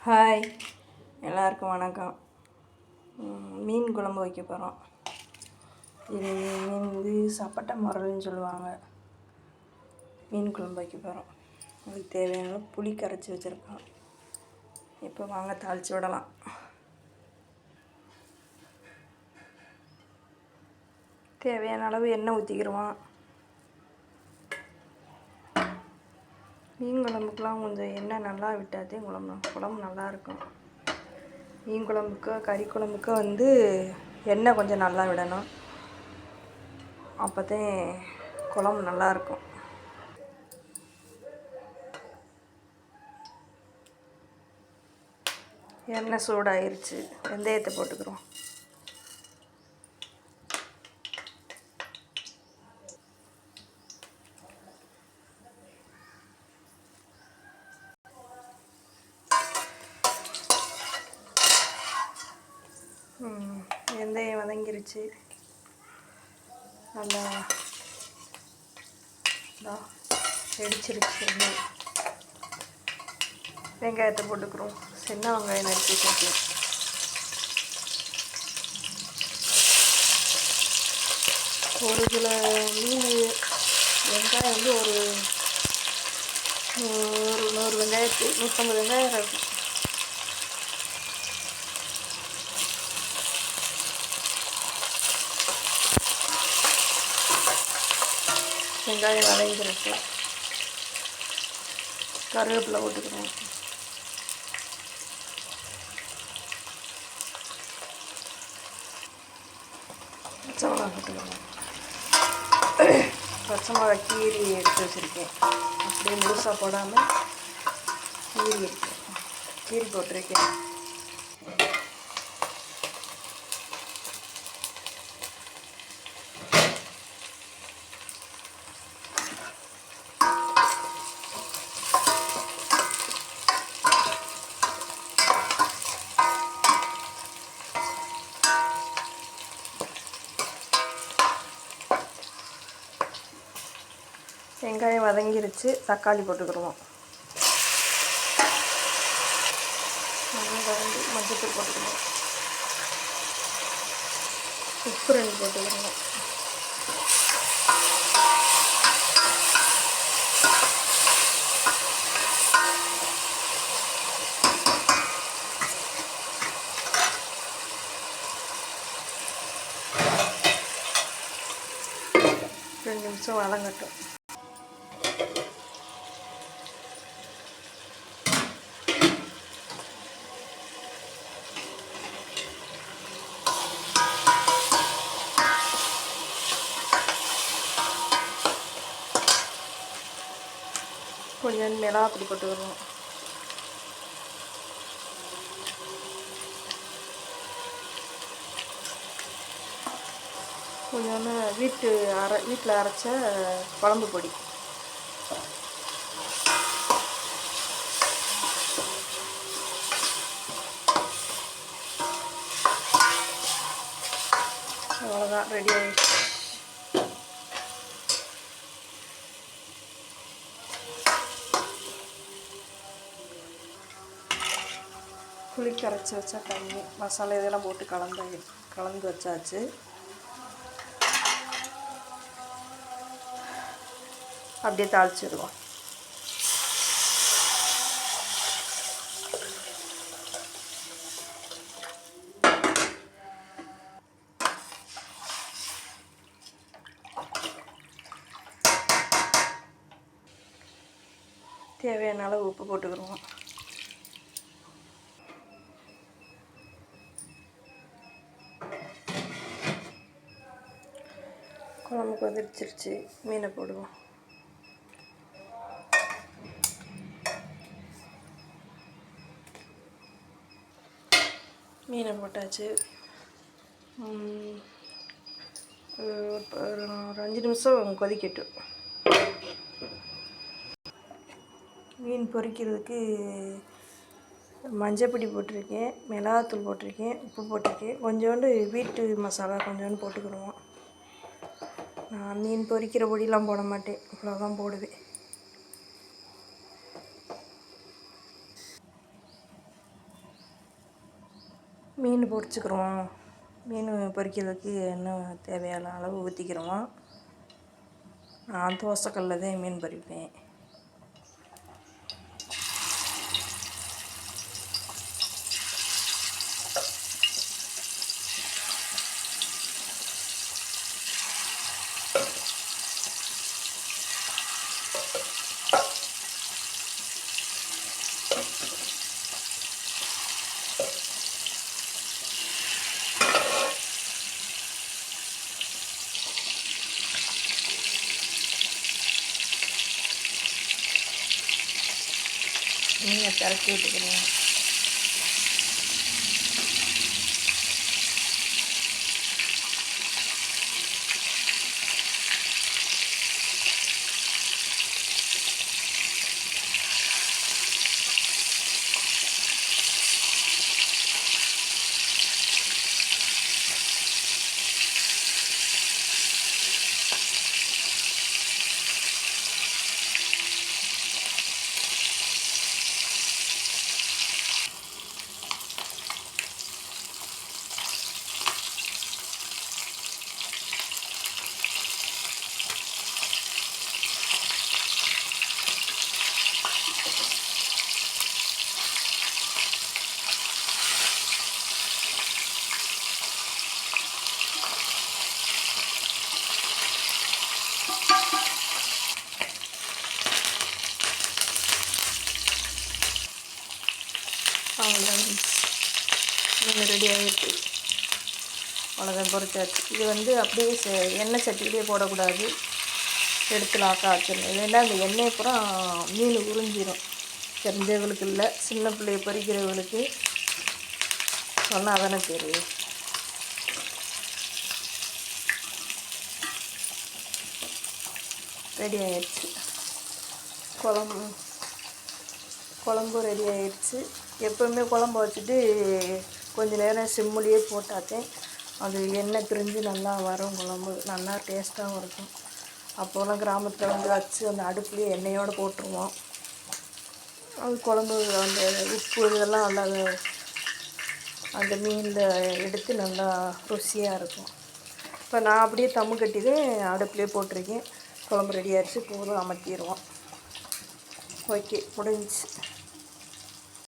Hi, எல்லாருக்கும் வணக்கம். மீன் குழம்பு வைக்க போகிறோம். இது மீன் சப்பட்டை முரல்னு சொல்லுவாங்க. மீன் குழம்பு வைக்க போகிறோம். அதுக்கு தேவையான புளி கரைச்சி வச்சுருக்கோம். இப்போ வாங்க தாளித்து விடலாம். தேவையான அளவு எண்ணெய் ஊற்றிக்கிடுவோம். மீன் குழம்புக்கெலாம் கொஞ்சம் எண்ணெய் நல்லா விட்டாதே குழம்பு நல்லாயிருக்கும். மீன் குழம்புக்கு கறி குழம்புக்கு எண்ணெய் கொஞ்சம் நல்லா விடணும். அப்போதான் குழம்பு நல்லாயிருக்கும். எண்ணெய் சூடாயிருச்சு, வெந்தயத்தை போட்டுக்கிறோம். வெந்தயம் வதங்கிருச்சு. நல்லா வெடிச்சிருச்சு. வெங்காயத்தை போட்டுக்கிறோம். சின்ன வெங்காயம் நறுக்கி வச்சுருக்கேன். ஒரு கிலோ மீன் வெங்காயம் ஒரு 100 வெங்காயத்துக்கு 150 வெங்காயம் இருக்கும். வெங்காயம் வதங்கிருக்கு. கருவேப்பிலை போட்டுக்கிறோம். பச்சை மிளகா போட்டுக்கிறோம். பச்சை மிளகா கீரி எடுத்து வச்சுருக்கேன். அப்படியே முழுசாக போடாமல் கீரி போட்டிருக்கேன். வெங்காயம் வதங்கிருச்சு. தக்காளி போட்டுக்கிடுவோம். மஞ்சத்தூள் போட்டுக்கணும். உப்பு 2 போட்டுக்கணும். ரெண்டு நிமிஷம் வதங்கட்டும். கொஞ்சம் மிளகாப்பொடி போட்டுக்கிறோம். கொஞ்சோன்னு வீட்டில் அரைச்ச குழம்பு பொடி. அவ்வளோதான், ரெடி ஆகிடுச்சு. புளி கரைச்சி வச்சா தண்ணி, மசாலா இதெல்லாம் போட்டு கலந்து வச்சாச்சு. அப்படியே தாளிச்சிடுவோம். தேவையான அளவு உப்பு போட்டுக்கிடுவோம். குழம்பு கொதிச்சிருச்சு. மீனை போடுவோம். மீனை போட்டாச்சு. ஒரு 5 நிமிஷம் கொதிக்கட்டும். மீன் பொரிக்கிறதுக்கு மஞ்சப்பொடி போட்டிருக்கேன், மிளகாத்தூள் போட்டிருக்கேன், உப்பு போட்டிருக்கேன். கொஞ்சோண்டு வீட்டு மசாலா கொஞ்சோண்டு போட்டுக்கிடுவோம். நான் மீன் பொரிக்கிற பொடியெலாம் போட மாட்டேன், இவ்வளோதான் போடுவேன். மீன் பொரிச்சுக்கிறோம். மீன் பொரிக்கிறதுக்கு எண்ணெய் தேவையான அளவு ஊற்றிக்கிறோம். நான் தோசைக்கல்லில் தான் மீன் பொரிப்பேன். மீனை திறக்கி விட்டுக்கிறேன். அவ்வளோதான், மீன் ரெடி ஆகிடுச்சு. அவ்வளோதான், பொரிச்சாச்சு. இது அப்படியே எண்ணெய் சட்டியிலே போடக்கூடாது, எடுத்து லாக்காக வச்சிடணும். இல்லைன்னா அந்த எண்ணெய் அப்புறம் மீன் உறிஞ்சிடும். தெரிஞ்சவங்களுக்கு இல்லை, சின்ன பிள்ளைய பொரிக்கிறவங்களுக்கு சொன்னால் தானே தெரியும். ரெடி ஆகிடுச்சு. குழம்பு ரெடி ஆகிடுச்சு. எப்போவுமே குழம்பு வச்சுட்டு கொஞ்சம் நேரம் சிம்முலேயே போட்டாத்தேன் அது எண்ணெய் பிரிஞ்சு நல்லா வரும். குழம்பு நல்லா டேஸ்ட்டாகவும் இருக்கும். அப்போலாம் கிராமத்தில் வச்சு அந்த அடுப்புலேயே எண்ணெயோடு போட்டுருவோம். அது குழம்பு அந்த உப்பு இதெல்லாம் நல்லா அந்த மீனில் எடுத்து நல்லா ருசியாக இருக்கும். இப்போ நான் அப்படியே தம்மு கட்டிதான் அடுப்புலேயே போட்டிருக்கேன். குழம்பு ரெடி ஆகிடுச்சு. போதும், அமர்த்திடுவோம். ஓகே, முடிஞ்சிச்சு.